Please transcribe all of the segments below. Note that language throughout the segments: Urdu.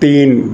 3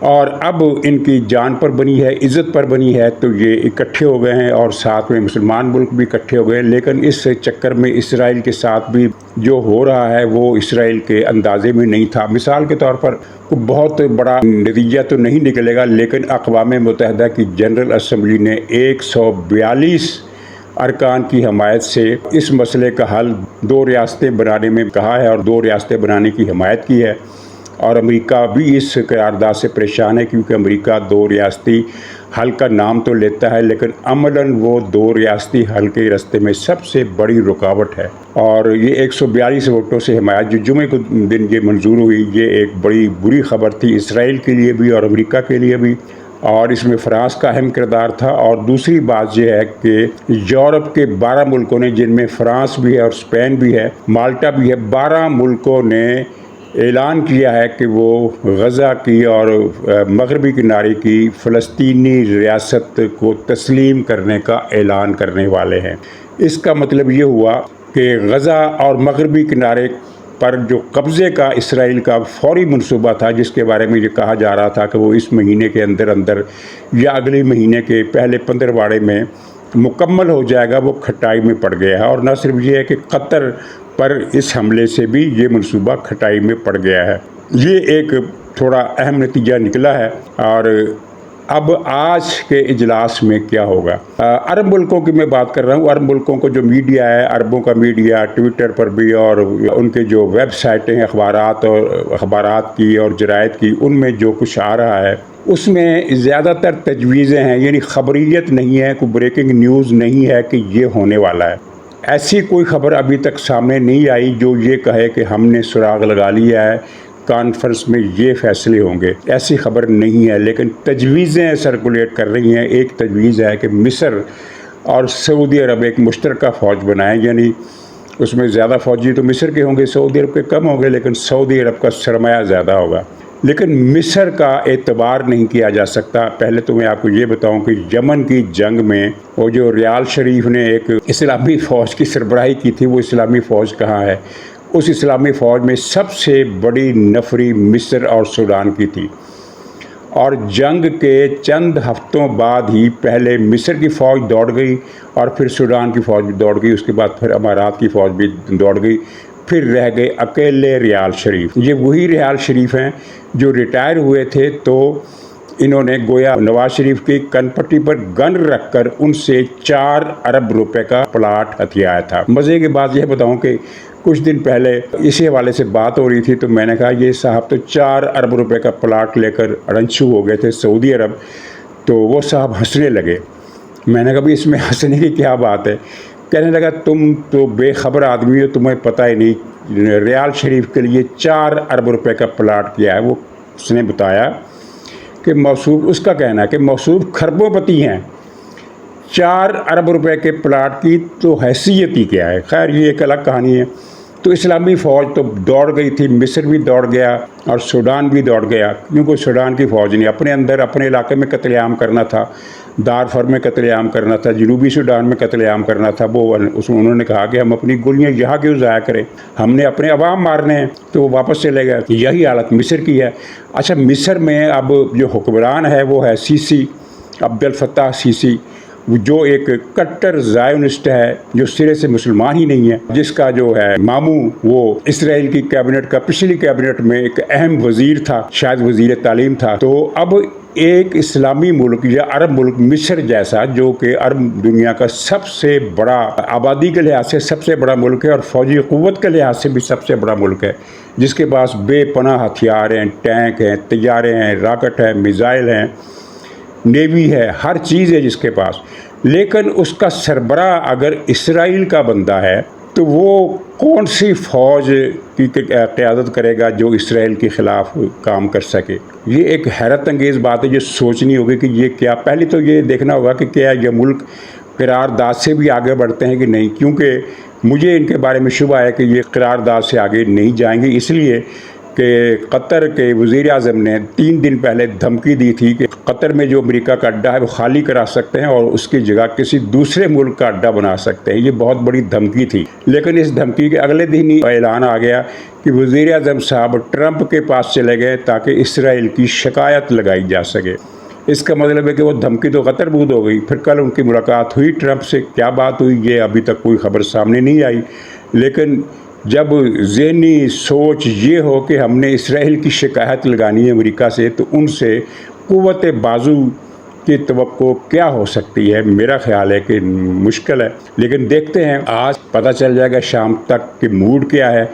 اور اب ان کی جان پر بنی ہے، عزت پر بنی ہے، تو یہ اکٹھے ہو گئے ہیں اور ساتھ میں مسلمان ملک بھی اکٹھے ہو گئے ہیں۔ لیکن اس چکر میں اسرائیل کے ساتھ بھی جو ہو رہا ہے وہ اسرائیل کے اندازے میں نہیں تھا۔ مثال کے طور پر بہت بڑا نتیجہ تو نہیں نکلے گا، لیکن اقوام متحدہ کی جنرل اسمبلی نے 142 ارکان کی حمایت سے اس مسئلے کا حل 2 ریاستیں بنانے میں کہا ہے اور 2 ریاستیں بنانے کی حمایت کی ہے۔ اور امریکہ بھی اس قرارداد سے پریشان ہے، کیونکہ امریکہ 2 ریاستی حل کا نام تو لیتا ہے، لیکن عملاً وہ 2 ریاستی حل کے راستے میں سب سے بڑی رکاوٹ ہے۔ اور یہ 142 ووٹوں سے حمایت جو جمعے کو دن یہ منظور ہوئی، یہ ایک بڑی بری خبر تھی اسرائیل کے لیے بھی اور امریکہ کے لیے بھی، اور اس میں فرانس کا اہم کردار تھا۔ اور دوسری بات یہ ہے کہ یورپ کے 12 ملکوں نے، جن میں فرانس بھی ہے اور اسپین بھی ہے، مالٹا بھی ہے، 12 ملکوں نے اعلان کیا ہے کہ وہ غزہ کی اور مغربی کنارے کی فلسطینی ریاست کو تسلیم کرنے کا اعلان کرنے والے ہیں۔ اس کا مطلب یہ ہوا کہ غزہ اور مغربی کنارے پر جو قبضے کا اسرائیل کا فوری منصوبہ تھا، جس کے بارے میں یہ کہا جا رہا تھا کہ وہ اس مہینے کے اندر یا اگلے مہینے کے پہلے 15 میں مکمل ہو جائے گا، وہ کھٹائی میں پڑ گیا ہے۔ اور نہ صرف یہ ہے کہ قطر پر اس حملے سے بھی یہ منصوبہ کھٹائی میں پڑ گیا ہے۔ یہ ایک تھوڑا اہم نتیجہ نکلا ہے۔ اور اب آج کے اجلاس میں کیا ہوگا؟ عرب ملکوں کی میں بات کر رہا ہوں۔ عرب ملکوں کو جو میڈیا ہے، عربوں کا میڈیا ٹویٹر پر بھی اور ان کے جو ویب سائٹیں اخبارات کی اور جرائد کی، ان میں جو کچھ آ رہا ہے اس میں زیادہ تر تجویزیں ہیں، یعنی خبریت نہیں ہے، کوئی بریکنگ نیوز نہیں ہے کہ یہ ہونے والا ہے۔ ایسی کوئی خبر ابھی تک سامنے نہیں آئی جو یہ کہے کہ ہم نے سراغ لگا لیا ہے، کانفرنس میں یہ فیصلے ہوں گے۔ ایسی خبر نہیں ہے، لیکن تجویزیں سرکولیٹ کر رہی ہیں۔ ایک تجویز ہے کہ مصر اور سعودی عرب ایک مشترکہ فوج بنائیں، یعنی اس میں زیادہ فوجی تو مصر کے ہوں گے، سعودی عرب کے کم ہوں گے، لیکن سعودی عرب کا سرمایہ زیادہ ہوگا۔ لیکن مصر کا اعتبار نہیں کیا جا سکتا۔ پہلے تو میں آپ کو یہ بتاؤں کہ یمن کی جنگ میں وہ جو ریال شریف نے ایک اسلامی فوج کی سربراہی کی تھی، وہ اسلامی فوج کہاں ہے؟ اس اسلامی فوج میں سب سے بڑی نفری مصر اور سوڈان کی تھی۔ اور جنگ کے چند ہفتوں بعد ہی پہلے مصر کی فوج دوڑ گئی اور پھر سوڈان کی فوج بھی دوڑ گئی، اس کے بعد پھر امارات کی فوج بھی دوڑ گئی، پھر رہ گئے اکیلے ریال شریف۔ یہ وہی ریال شریف ہیں جو ریٹائر ہوئے تھے، تو انہوں نے گویا نواز شریف کی کن پٹی پر گن رکھ کر ان سے 4 ارب روپے کا پلاٹ ہتھیایا تھا۔ مزے کی بات یہ بتاؤں کہ کچھ دن پہلے اسی حوالے سے بات ہو رہی تھی، تو میں نے کہا یہ صاحب تو 4 ارب روپے کا پلاٹ لے کر اڑنچھو ہو گئے تھے سعودی عرب۔ تو وہ صاحب ہنسنے لگے۔ میں نے کہا بھی اس میں ہنسنے کی کیا بات ہے؟ کہنے لگا تم تو بے خبر آدمی ہو، تمہیں پتہ ہی نہیں ریال شریف کے لیے 4 ارب روپے کا پلاٹ کیا ہے۔ وہ اس نے بتایا کہ موصوف، اس کا کہنا ہے کہ موصوف کھربوں پتی ہیں، 4 ارب روپے کے پلاٹ کی تو حیثیت ہی کیا ہے۔ خیر یہ ایک الگ کہانی ہے۔ تو اسلامی فوج تو دوڑ گئی تھی، مصر بھی دوڑ گیا اور سوڈان بھی دوڑ گیا، کیونکہ سوڈان کی فوج نے اپنے اندر اپنے علاقے میں قتل عام کرنا تھا، دارفر میں قتل عام کرنا تھا، جنوبی سوڈان میں قتل عام کرنا تھا۔ انہوں نے کہا کہ ہم اپنی گولیاں یہاں کیوں ضائع کریں، ہم نے اپنے عوام مارنے ہیں، تو وہ واپس چلے گئے۔ یہی حالت مصر کی ہے۔ اچھا، مصر میں اب جو حکمران ہے وہ ہے سیسی، عبد الفتاح سیسی، جو ایک کٹر زائونسٹ ہے، جو سرے سے مسلمان ہی نہیں ہے، جس کا جو ہے ماموں وہ اسرائیل کی کیبنٹ کا پچھلی کیبنٹ میں ایک اہم وزیر تھا، شاید وزیر تعلیم تھا۔ تو اب ایک اسلامی ملک یا عرب ملک مصر جیسا، جو کہ عرب دنیا کا سب سے بڑا آبادی کے لحاظ سے سب سے بڑا ملک ہے اور فوجی قوت کے لحاظ سے بھی سب سے بڑا ملک ہے، جس کے پاس بے پناہ ہتھیار ہیں، ٹینک ہیں، طیارے ہیں، راکٹ ہیں، میزائل ہیں، نیوی ہے، ہر چیز ہے جس کے پاس، لیکن اس کا سربراہ اگر اسرائیل کا بندہ ہے تو وہ کون سی فوج کی قیادت کرے گا جو اسرائیل کے خلاف کام کر سکے؟ یہ ایک حیرت انگیز بات ہے جو سوچنی ہوگی کہ یہ کیا، پہلے تو یہ دیکھنا ہوگا کہ کیا یہ ملک قرارداد سے بھی آگے بڑھتے ہیں کہ نہیں، کیونکہ مجھے ان کے بارے میں شبہ ہے کہ یہ قرارداد سے آگے نہیں جائیں گے، اس لیے کہ قطر کے وزیر اعظم نے 3 دن پہلے دھمکی دی تھی کہ قطر میں جو امریکہ کا اڈہ ہے وہ خالی کرا سکتے ہیں اور اس کی جگہ کسی دوسرے ملک کا اڈہ بنا سکتے ہیں۔ یہ بہت بڑی دھمکی تھی، لیکن اس دھمکی کے اگلے دن ہی اعلان آ گیا کہ وزیر اعظم صاحب ٹرمپ کے پاس چلے گئے تاکہ اسرائیل کی شکایت لگائی جا سکے۔ اس کا مطلب ہے کہ وہ دھمکی تو قطر بود ہو گئی۔ پھر کل ان کی ملاقات ہوئی ٹرمپ سے، کیا بات ہوئی یہ ابھی تک کوئی خبر سامنے نہیں آئی، لیکن جب ذہنی سوچ یہ ہو کہ ہم نے اسرائیل کی شکایت لگانی ہے امریکہ سے، تو ان سے قوت بازو کی توقع کیا ہو سکتی ہے؟ میرا خیال ہے کہ مشکل ہے، لیکن دیکھتے ہیں، آج پتہ چل جائے گا شام تک کہ موڈ کیا ہے۔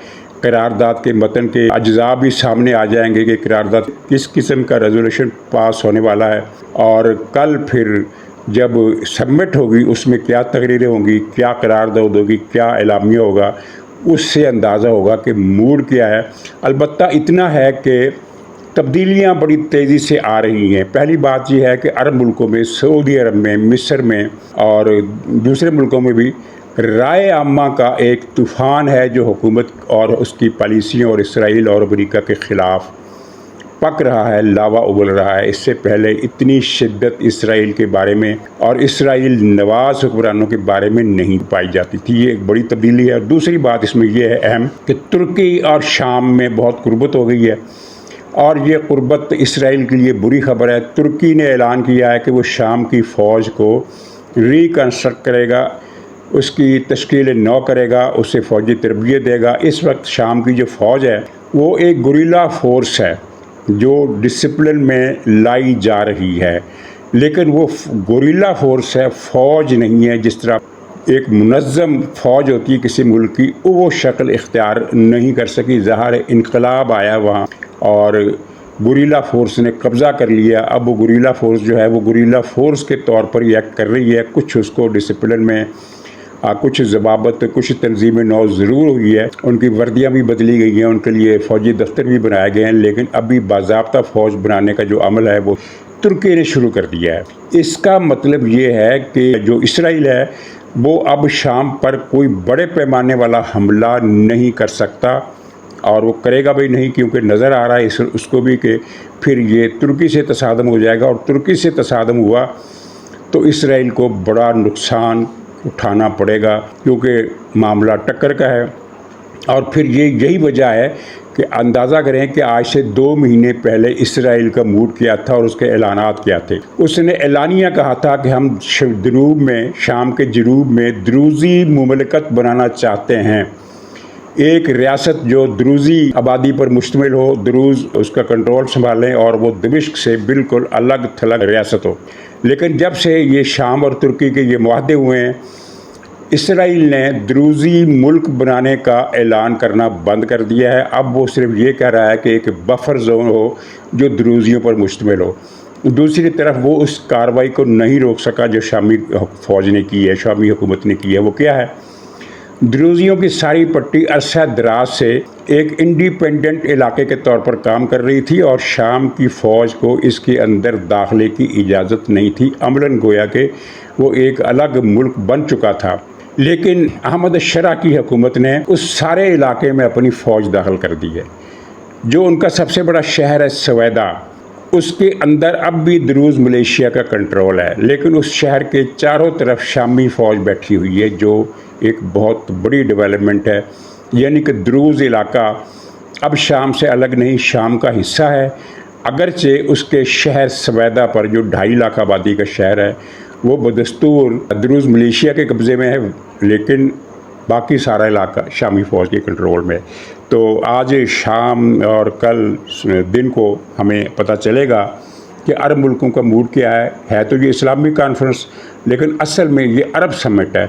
قرارداد کے متن کے اجزاء بھی سامنے آ جائیں گے کہ قرارداد کس قسم کا ریزولوشن پاس ہونے والا ہے، اور کل پھر جب سبمٹ ہوگی اس میں کیا تقریریں ہوں گی، کیا قرارداد ہوگی، کیا اعلامیہ ہوگا، اس سے اندازہ ہوگا کہ موڈ کیا ہے۔ البتہ اتنا ہے کہ تبدیلیاں بڑی تیزی سے آ رہی ہیں۔ پہلی بات یہ ہے کہ عرب ملکوں میں، سعودی عرب میں، مصر میں اور دوسرے ملکوں میں بھی رائے عامہ کا ایک طوفان ہے جو حکومت اور اس کی پالیسیوں اور اسرائیل اور امریکہ کے خلاف پک رہا ہے، لاوا ابل رہا ہے۔ اس سے پہلے اتنی شدت اسرائیل کے بارے میں اور اسرائیل نواز حکمرانوں کے بارے میں نہیں پائی جاتی تھی۔ یہ ایک بڑی تبدیلی ہے۔ اور دوسری بات اس میں یہ ہے اہم کہ ترکی اور شام میں بہت قربت ہو گئی ہے، اور یہ قربت اسرائیل کے لیے بری خبر ہے۔ ترکی نے اعلان کیا ہے کہ وہ شام کی فوج کو ریکنسٹرکٹ کرے گا، اس کی تشکیل نو کرے گا، اسے فوجی تربیت دے گا۔ اس وقت شام کی جو فوج ہے وہ ایک گوریلا فورس ہے جو ڈسپلن میں لائی جا رہی ہے، لیکن وہ گوریلا فورس ہے، فوج نہیں ہے۔ جس طرح ایک منظم فوج ہوتی ہے کسی ملک کی، وہ شکل اختیار نہیں کر سکی۔ ظاہر انقلاب آیا وہاں اور گوریلا فورس نے قبضہ کر لیا۔ اب وہ گوریلا فورس جو ہے وہ گوریلا فورس کے طور پر یہ ایکٹ کر رہی ہے۔ کچھ اس کو ڈسپلن میں کچھ ضوابط، کچھ تنظیم نو ضرور ہوئی ہے، ان کی وردیاں بھی بدلی گئی ہیں، ان کے لیے فوجی دفتر بھی بنائے گئے ہیں، لیکن ابھی باضابطہ فوج بنانے کا جو عمل ہے وہ ترکی نے شروع کر دیا ہے۔ اس کا مطلب یہ ہے کہ جو اسرائیل ہے وہ اب شام پر کوئی بڑے پیمانے والا حملہ نہیں کر سکتا، اور وہ کرے گا بھی نہیں، کیونکہ نظر آ رہا ہے اس کو بھی کہ پھر یہ ترکی سے تصادم ہو جائے گا، اور ترکی سے تصادم ہوا تو اسرائیل کو بڑا نقصان اٹھانا پڑے گا، کیونکہ معاملہ ٹکر کا ہے۔ اور پھر یہی وجہ ہے کہ اندازہ کریں کہ آج سے 2 مہینے پہلے اسرائیل کا موڈ کیا تھا اور اس کے اعلانات کیا تھے۔ اس نے اعلانیہ کہا تھا کہ ہم جنوب میں، شام کے جنوب میں دروزی مملکت بنانا چاہتے ہیں، ایک ریاست جو دروزی آبادی پر مشتمل ہو، دروز اس کا کنٹرول سنبھالیں اور وہ دمشق سے بالکل الگ تھلگ ریاست ہو۔ لیکن جب سے یہ شام اور ترکی کے یہ معاہدے ہوئے ہیں، اسرائیل نے دروزی ملک بنانے کا اعلان کرنا بند کر دیا ہے۔ اب وہ صرف یہ کہہ رہا ہے کہ ایک بفر زون ہو جو دروزیوں پر مشتمل ہو۔ دوسری طرف وہ اس کارروائی کو نہیں روک سکا جو شامی فوج نے کی ہے، شامی حکومت نے کی ہے۔ وہ کیا ہے؟ دروزیوں کی ساری پٹی عرصہ دراز سے ایک انڈیپینڈنٹ علاقے کے طور پر کام کر رہی تھی، اور شام کی فوج کو اس کے اندر داخلے کی اجازت نہیں تھی۔ عملاً گویا کہ وہ ایک الگ ملک بن چکا تھا، لیکن احمد الشرع کی حکومت نے اس سارے علاقے میں اپنی فوج داخل کر دی ہے۔ جو ان کا سب سے بڑا شہر ہے سویدا، اس کے اندر اب بھی دروز ملیشیا کا کنٹرول ہے، لیکن اس شہر کے چاروں طرف شامی فوج بیٹھی ہوئی ہے، جو ایک بہت بڑی ڈیولپمنٹ ہے۔ یعنی کہ دروز علاقہ اب شام سے الگ نہیں، شام کا حصہ ہے، اگرچہ اس کے شہر سویدا پر جو 2.5 لاکھ آبادی کا شہر ہے وہ بدستور دروز ملیشیا کے قبضے میں ہے، لیکن باقی سارا علاقہ شامی فوج کے کنٹرول میں۔ تو آج شام اور کل دن کو ہمیں پتہ چلے گا کہ عرب ملکوں کا موڈ کیا ہے تو یہ اسلامی کانفرنس، لیکن اصل میں یہ عرب سمٹ ہے۔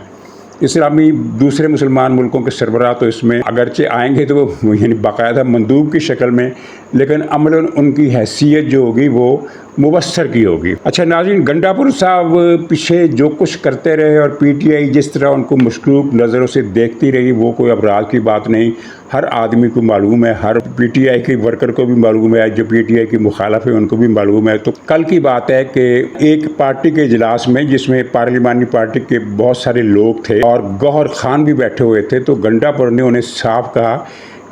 اسلامی دوسرے مسلمان ملکوں کے سربراہ تو اس میں اگرچہ آئیں گے تو وہ یعنی باقاعدہ مندوب کی شکل میں، لیکن عملاً ان کی حیثیت جو ہوگی وہ مبصر کی ہوگی۔ اچھا ناظرین، گنڈاپور صاحب پیچھے جو کچھ کرتے رہے اور پی ٹی آئی جس طرح ان کو مشکوک نظروں سے دیکھتی رہی، وہ کوئی ابراز کی بات نہیں، ہر آدمی کو معلوم ہے، ہر پی ٹی آئی کے ورکر کو بھی معلوم ہے، جو پی ٹی آئی کی مخالف ہے ان کو بھی معلوم ہے۔ تو کل کی بات ہے کہ ایک پارٹی کے اجلاس میں، جس میں پارلیمانی پارٹی کے بہت سارے لوگ تھے اور گوہر خان بھی بیٹھے ہوئے تھے، تو گنڈاپور نے انہیں صاف کہا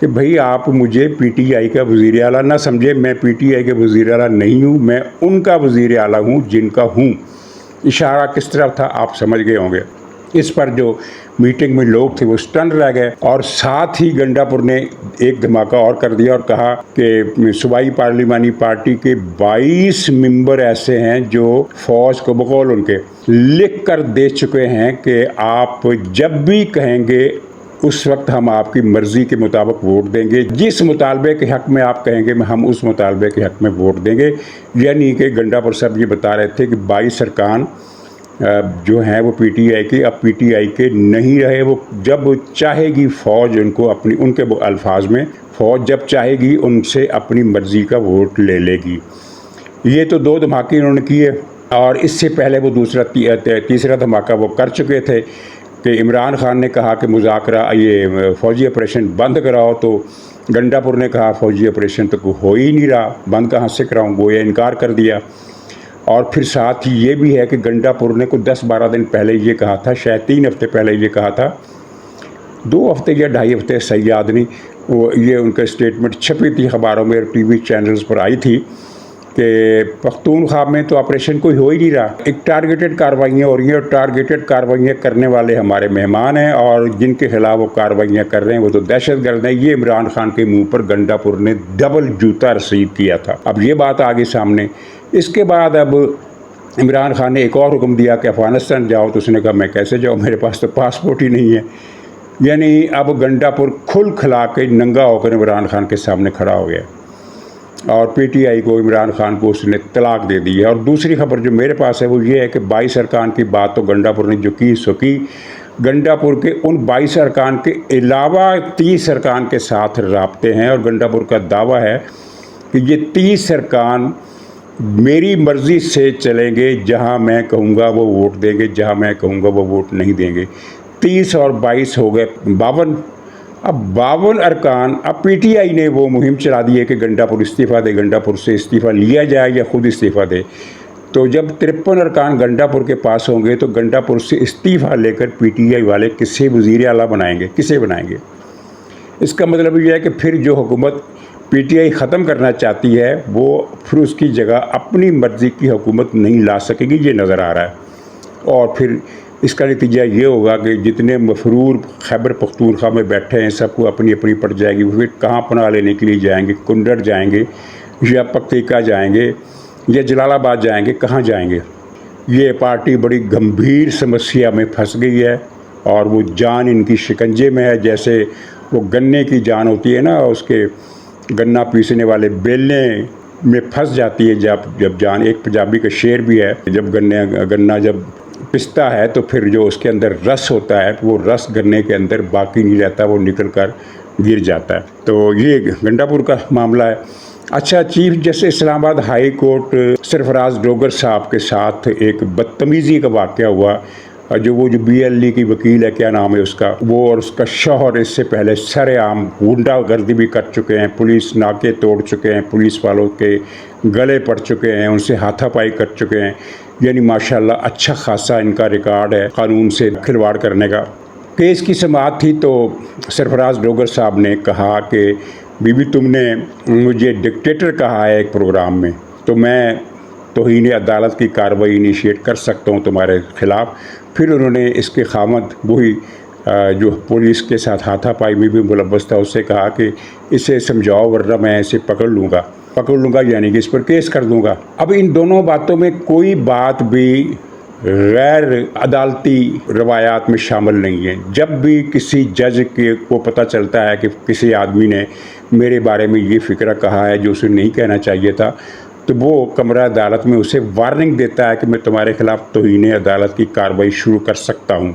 کہ بھئی آپ مجھے پی ٹی آئی کا وزیر اعلیٰ نہ سمجھے، میں پی ٹی آئی کے وزیر اعلیٰ نہیں ہوں، میں ان کا وزیر اعلیٰ ہوں جن کا ہوں۔ اشارہ کس طرف تھا آپ سمجھ گئے ہوں گے۔ اس پر جو میٹنگ میں لوگ تھے وہ سٹن رہ گئے، اور ساتھ ہی گنڈا پور نے ایک دھماکہ اور کر دیا اور کہا کہ صوبائی پارلیمانی پارٹی کے 22 ممبر ایسے ہیں جو فوج کو بقول ان کے لکھ کر دے چکے ہیں کہ آپ جب بھی کہیں گے اس وقت ہم آپ کی مرضی کے مطابق ووٹ دیں گے، جس مطالبے کے حق میں آپ کہیں گے ہم اس مطالبے کے حق میں ووٹ دیں گے۔ یعنی کہ گنڈا پور صاحب یہ بتا رہے تھے کہ 22 ارکان جو ہیں وہ پی ٹی آئی کے اب پی ٹی آئی کے نہیں رہے، وہ جب چاہے گی فوج ان کو اپنی، ان کے الفاظ میں، فوج جب چاہے گی ان سے اپنی مرضی کا ووٹ لے لے گی۔ یہ تو 2 دھماکے انہوں نے کیے، اور اس سے پہلے وہ تیسرا دھماکہ وہ کر چکے تھے کہ عمران خان نے کہا کہ مذاکرہ یہ فوجی آپریشن بند کراؤ، تو گنڈا پور نے کہا فوجی آپریشن تو ہو ہی نہیں رہا، بند کہاں سے کراؤں، گویا انکار کر دیا۔ اور پھر ساتھ ہی یہ بھی ہے کہ گنڈا پور نے کوئی 10-12 دن پہلے یہ کہا تھا، شاید 3 ہفتے پہلے یہ کہا تھا، 2 ہفتے یا 2.5 ہفتے صحیح یاد نہیں، وہ یہ ان کا اسٹیٹمنٹ چھپی تھی اخباروں میں اور ٹی وی چینلز پر آئی تھی کہ پختونخوا میں تو آپریشن کوئی ہو ہی نہیں رہا، ایک ٹارگیٹڈ کارروائیاں ہو رہی ہیں، اور ٹارگیٹڈ کارروائیاں کرنے والے ہمارے مہمان ہیں، اور جن کے خلاف وہ کارروائیاں کر رہے ہیں وہ تو دہشت گرد ہیں۔ یہ عمران خان کے منہ پر گنڈا پور نے ڈبل جوتا رسید کیا تھا۔ اب یہ بات آگے سامنے، اس کے بعد اب عمران خان نے ایک اور حکم دیا کہ افغانستان جاؤ، تو اس نے کہا میں کیسے جاؤں، میرے پاس تو پاسپورٹ ہی نہیں ہے۔ یعنی اب گنڈا پور کھل کھلا کے ننگا ہو کر عمران خان کے سامنے کھڑا ہو گیا، اور پی ٹی آئی کو، عمران خان کو اس نے طلاق دے دی ہے۔ اور دوسری خبر جو میرے پاس ہے وہ یہ ہے کہ 22 ارکان کی بات تو گنڈا پور نے جو کی سو کی، گنڈا پور کے ان 22 ارکان کے علاوہ 30 ارکان کے ساتھ رابطے ہیں، اور گنڈا پور کا دعویٰ ہے کہ یہ 30 ارکان میری مرضی سے چلیں گے، جہاں میں کہوں گا وہ ووٹ دیں گے، جہاں میں کہوں گا وہ ووٹ نہیں دیں گے۔ 30 اور 22 ہو گئے 52۔ اب 52 ارکان، اب پی ٹی آئی نے وہ مہم چلا دی ہے کہ گنڈا پور استعفیٰ دے، گنڈا پور سے استعفیٰ لیا جائے یا خود استعفیٰ دے۔ تو جب 53 ارکان گنڈا پور کے پاس ہوں گے تو گنڈا پور سے استعفیٰ لے کر پی ٹی آئی والے کسے وزیر اعلیٰ بنائیں گے، کسے بنائیں گے؟ اس کا مطلب یہ ہے کہ پھر جو حکومت پی ٹی آئی ختم کرنا چاہتی ہے وہ پھر اس کی جگہ اپنی مرضی کی حکومت نہیں لا سکے گی، یہ نظر آ رہا ہے۔ اور پھر اس کا نتیجہ یہ ہوگا کہ جتنے مفرور خیبر پختونخوا میں بیٹھے ہیں سب کو اپنی اپنی پڑ جائے گی، وہ پھر کہاں پناہ لینے کے لیے جائیں گے؟ کنڈر جائیں گے یا پکتیکا جائیں گے یا جلال آباد جائیں گے، کہاں جائیں گے؟ یہ پارٹی بڑی گمبھیر سمسیا میں پھنس گئی ہے، اور وہ جان ان کی شکنجے میں ہے، جیسے وہ گنے کی جان ہوتی ہے نا، اس کے گنا پیسنے والے بیلنے میں پھنس جاتی ہے جب جان۔ ایک پنجابی کا شعر بھی ہے، جب گنا جب پستا ہے تو پھر جو اس کے اندر رس ہوتا ہے وہ رس گنے کے اندر باقی نہیں رہتا، وہ نکل کر گر جاتا ہے۔ تو یہ گنڈا پور کا معاملہ ہے۔ اچھا، چیف جسٹس اسلام آباد ہائی کورٹ سرفراز ڈوگر صاحب کے ساتھ ایک بدتمیزی کا واقعہ ہوا، جو بی ایل ای کی وکیل ہے، کیا نام ہے اس کا، وہ اور اس کا شوہر اس سے پہلے سر عام غنڈہ گردی بھی کر چکے ہیں، پولیس ناکے توڑ چکے ہیں، پولیس والوں کے گلے پڑ چکے ہیں، ان سے ہاتھا پائی کر چکے ہیں۔ یعنی ماشاءاللہ اچھا خاصا ان کا ریکارڈ ہے قانون سے کھلواڑ کرنے کا۔ کیس کی سماعت تھی تو سرفراز ڈوگر صاحب نے کہا کہ بی بی تم نے مجھے ڈکٹیٹر کہا ہے ایک پروگرام میں، تو میں توہین عدالت کی کارروائی انیشیٹ کر سکتا ہوں تمہارے خلاف۔ پھر انہوں نے اس کے خامد وہی جو پولیس کے ساتھ ہاتھا پائی میں بھی ملوث تھا اس سے کہا کہ اسے سمجھاؤ ورنہ میں اسے پکڑ لوں گا، یعنی کہ اس پر کیس کر دوں گا۔ اب ان دونوں باتوں میں کوئی بات بھی غیر عدالتی روایات میں شامل نہیں ہے۔ جب بھی کسی جج کو پتہ چلتا ہے کہ کسی آدمی نے میرے بارے میں یہ فکرہ کہا ہے جو اسے نہیں کہنا چاہیے تھا، تو وہ کمرہ عدالت میں اسے وارننگ دیتا ہے کہ میں تمہارے خلاف توہین عدالت کی کارروائی شروع کر سکتا ہوں۔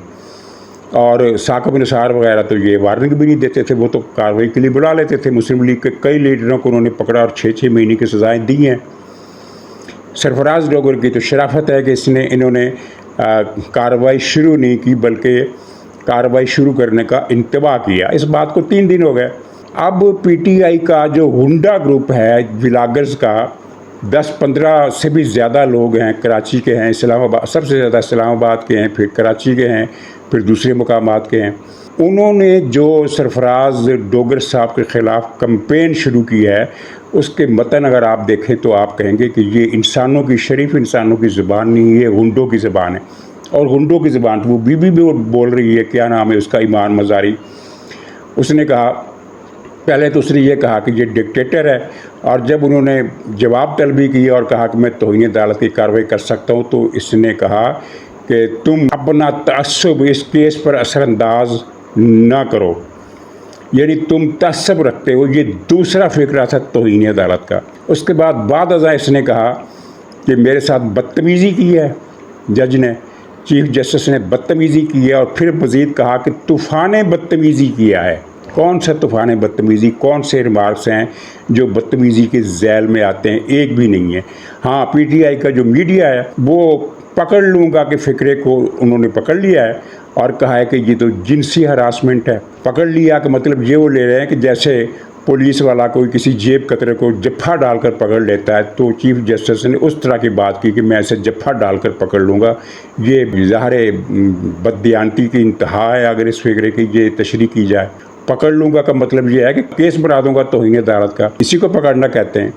اور ثاقب نثار وغیرہ تو یہ وارننگ بھی نہیں دیتے تھے، وہ تو کارروائی کے لیے بلا لیتے تھے۔ مسلم لیگ کے کئی لیڈروں کو انہوں نے پکڑا اور 6 مہینے کی سزائیں دی ہیں۔ سرفراز ڈوگر کی تو شرافت ہے کہ انہوں نے کارروائی شروع نہیں کی بلکہ کارروائی شروع کرنے کا انتباہ کیا۔ اس بات کو 3 دن ہو گئے۔ اب پی ٹی آئی کا جو ہنڈا گروپ ہے ولاگرز کا، 10-15 سے بھی زیادہ لوگ ہیں، کراچی کے ہیں، اسلام آباد سب سے زیادہ اسلام آباد کے ہیں، پھر کراچی کے ہیں، پھر دوسرے مقامات کے ہیں۔ انہوں نے جو سرفراز ڈوگر صاحب کے خلاف کمپین شروع کی ہے، اس کے متن اگر آپ دیکھیں تو آپ کہیں گے کہ یہ انسانوں کی، شریف انسانوں کی زبان نہیں، یہ غنڈوں کی زبان ہے۔ اور غنڈوں کی زبان وہ بی بی بول رہی ہے، کیا نام ہے اس کا، ایمان مزاری۔ اس نے کہا، پہلے تو اس نے یہ کہا کہ یہ ڈکٹیٹر ہے، اور جب انہوں نے جواب طلبی کی اور کہا کہ میں توہین عدالت کی کارروائی کر سکتا ہوں، تو اس نے کہا کہ تم اپنا تعصب اس کیس پر اثر انداز نہ کرو، یعنی تم تعصب رکھتے ہو، یہ دوسرا فقرہ تھا توہین عدالت کا۔ اس کے بعد ازاں اس نے کہا کہ میرے ساتھ بدتمیزی کی ہے، جج نے، چیف جسٹس نے بدتمیزی کی ہے، اور پھر مزید کہا کہ طوفان بدتمیزی کیا ہے۔ کون سا طوفان بدتمیزی، کون سے ریمارکس ہیں جو بدتمیزی کے ذیل میں آتے ہیں؟ ایک بھی نہیں ہے۔ ہاں، پی ٹی آئی کا جو میڈیا ہے وہ پکڑ لوں گا کہ فقرے کو انہوں نے پکڑ لیا ہے اور کہا ہے کہ یہ تو جنسی ہراسمنٹ ہے۔ پکڑ لیا کہ مطلب یہ وہ لے رہے ہیں کہ جیسے پولیس والا کوئی کسی جیب کترے کو جپھا ڈال کر پکڑ لیتا ہے، تو چیف جسٹس نے اس طرح کی بات کی کہ میں اسے جپھا ڈال کر پکڑ لوں گا۔ یہ ظاہر بددیانتی کی انتہا ہے اگر اس فقرے کی یہ تشریح کی جائے۔ پکڑ لوں گا کا مطلب یہ ہے کہ کیس بنا دوں گا توہین عدالت کا، اسی کو پکڑنا کہتے ہیں۔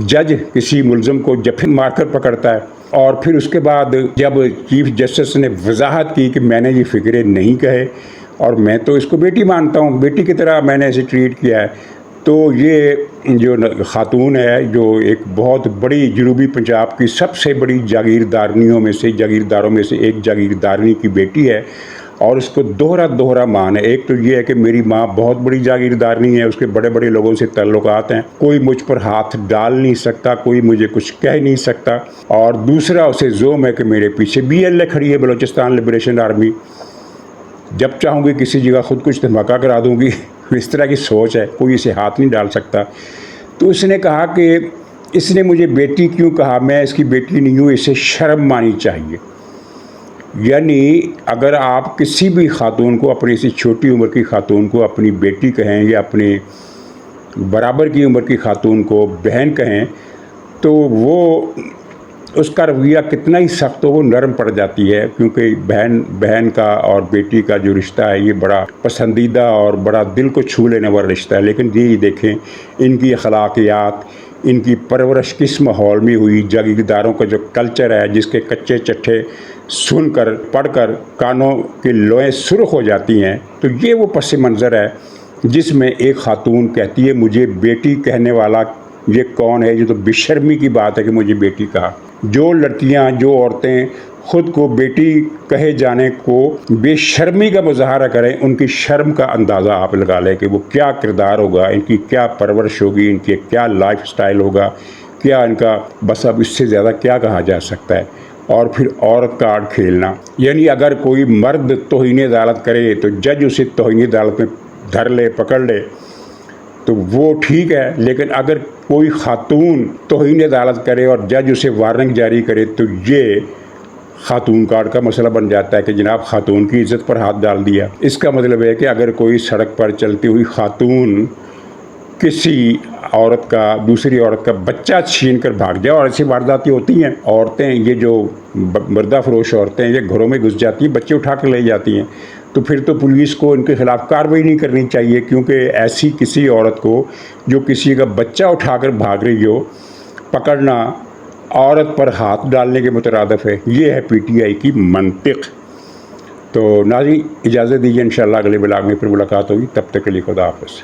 جج کسی ملزم کو جپھے مار کر پکڑتا ہے، اور پھر اس کے بعد جب چیف جسٹس نے وضاحت کی کہ میں نے یہ فقرے نہیں کہے اور میں تو اس کو بیٹی مانتا ہوں، بیٹی کی طرح میں نے اسے ٹریٹ کیا ہے، تو یہ جو خاتون ہے، جو ایک بہت بڑی جنوبی پنجاب کی سب سے بڑی جاگیرداروں میں سے ایک جاگیردارنی کی بیٹی ہے، اور اس کو دوہرا مان ہے۔ ایک تو یہ ہے کہ میری ماں بہت بڑی جاگیردارنی ہے، اس کے بڑے بڑے لوگوں سے تعلقات ہیں، کوئی مجھ پر ہاتھ ڈال نہیں سکتا، کوئی مجھے کچھ کہہ نہیں سکتا، اور دوسرا اسے زوم ہے کہ میرے پیچھے BLA کھڑی ہے، بلوچستان لبریشن آرمی، جب چاہوں گی کسی جگہ خود کچھ دھماکہ کرا دوں گی، اس طرح کی سوچ ہے، کوئی اسے ہاتھ نہیں ڈال سکتا۔ تو اس نے کہا کہ اس نے مجھے بیٹی کیوں کہا، میں اس کی بیٹی نہیں ہوں، اسے شرم مانی چاہیے۔ یعنی اگر آپ کسی بھی خاتون کو، اپنی سی چھوٹی عمر کی خاتون کو اپنی بیٹی کہیں یا اپنی برابر کی عمر کی خاتون کو بہن کہیں، تو وہ اس کا رویہ کتنا ہی سخت ہو وہ نرم پڑ جاتی ہے، کیونکہ بہن کا اور بیٹی کا جو رشتہ ہے یہ بڑا پسندیدہ اور بڑا دل کو چھو لینے والا رشتہ ہے۔ لیکن یہ دیکھیں ان کی اخلاقیات، ان کی پرورش کس ماحول میں ہوئی، جاگیرداروں کا جو کلچر ہے جس کے کچے چٹھے سن کر پڑھ کر کانوں کی لوئیں سرخ ہو جاتی ہیں، تو یہ وہ پس منظر ہے جس میں ایک خاتون کہتی ہے مجھے بیٹی کہنے والا یہ کون ہے؟ یہ تو بے شرمی کی بات ہے کہ مجھے بیٹی کہا۔ جو لڑکیاں، جو عورتیں خود کو بیٹی کہے جانے کو بے شرمی کا مظاہرہ کریں، ان کی شرم کا اندازہ آپ لگا لیں کہ وہ کیا کردار ہوگا، ان کی کیا پرورش ہوگی، ان کے کیا لائف سٹائل ہوگا، کیا ان کا، بس اب اس سے زیادہ کیا کہا جا سکتا ہے۔ اور پھر عورت کارڈ کھیلنا، یعنی اگر کوئی مرد توہین عدالت کرے تو جج اسے توہین عدالت میں دھر لے، پکڑ لے، تو وہ ٹھیک ہے، لیکن اگر کوئی خاتون توہین عدالت کرے اور جج اسے وارننگ جاری کرے تو یہ خاتون کارڈ کا مسئلہ بن جاتا ہے کہ جناب خاتون کی عزت پر ہاتھ ڈال دیا۔ اس کا مطلب ہے کہ اگر کوئی سڑک پر چلتی ہوئی خاتون کسی عورت کا، دوسری عورت کا بچہ چھین کر بھاگ جائے، اور ایسی وارداتیں ہوتی ہیں، عورتیں یہ جو مردہ فروش عورتیں یہ گھروں میں گھس جاتی ہیں، بچے اٹھا کر لے جاتی ہیں، تو پھر تو پولیس کو ان کے خلاف کارروائی نہیں کرنی چاہیے، کیونکہ ایسی کسی عورت کو جو کسی کا بچہ اٹھا کر بھاگ رہی ہو، پکڑنا عورت پر ہاتھ ڈالنے کے مترادف ہے۔ یہ ہے PTI کی منطق۔ تو ناظرین اجازت دیجیے، انشاءاللہ اگلے بلاگ میں پھر ملاقات ہوگی، تب تک کے لیے خدا حافظ۔